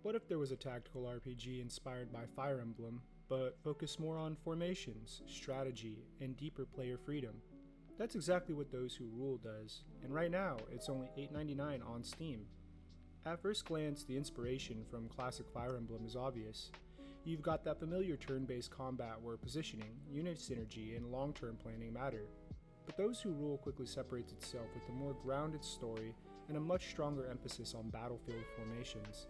What if there was a tactical RPG inspired by Fire Emblem, but focused more on formations, strategy, and deeper player freedom? That's exactly what Those Who Rule does, and right now it's only $8.99 on Steam. At first glance, the inspiration from Classic Fire Emblem is obvious. You've got that familiar turn-based combat where positioning, unit synergy, and long-term planning matter. But Those Who Rule quickly separates itself with a more grounded story and a much stronger emphasis on battlefield formations.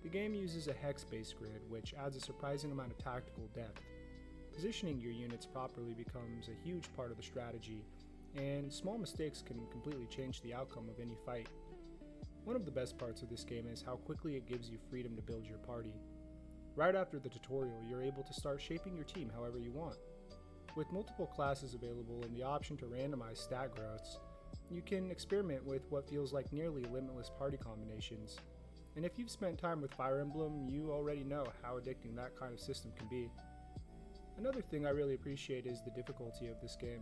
The game uses a hex-based grid, which adds a surprising amount of tactical depth. Positioning your units properly becomes a huge part of the strategy, and small mistakes can completely change the outcome of any fight. One of the best parts of this game is how quickly it gives you freedom to build your party. Right after the tutorial, you're able to start shaping your team however you want. With multiple classes available and the option to randomize stat growths, you can experiment with what feels like nearly limitless party combinations. And if you've spent time with Fire Emblem, you already know how addicting that kind of system can be. Another thing I really appreciate is the difficulty of this game.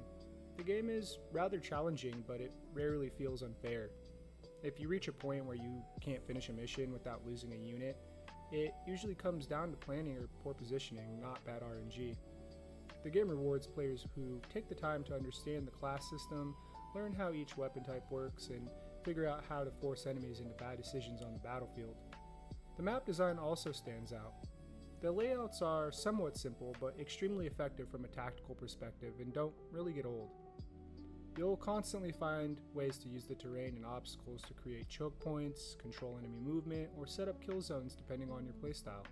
The game is rather challenging, but it rarely feels unfair. If you reach a point where you can't finish a mission without losing a unit, it usually comes down to planning or poor positioning, not bad RNG. The game rewards players who take the time to understand the class system, learn how each weapon type works, and figure out how to force enemies into bad decisions on the battlefield. The map design also stands out. The layouts are somewhat simple, but extremely effective from a tactical perspective and don't really get old. You'll constantly find ways to use the terrain and obstacles to create choke points, control enemy movement, or set up kill zones depending on your playstyle.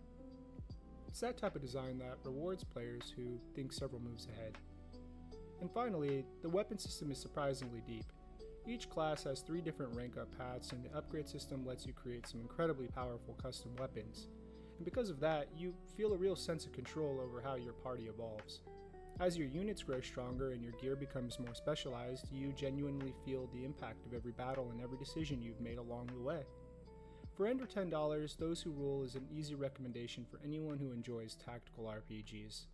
It's that type of design that rewards players who think several moves ahead. And finally, the weapon system is surprisingly deep. Each class has 3 different rank up paths, and the upgrade system lets you create some incredibly powerful custom weapons. And because of that, you feel a real sense of control over how your party evolves. As your units grow stronger and your gear becomes more specialized, you genuinely feel the impact of every battle and every decision you've made along the way. For under $10, Those Who Rule is an easy recommendation for anyone who enjoys tactical RPGs.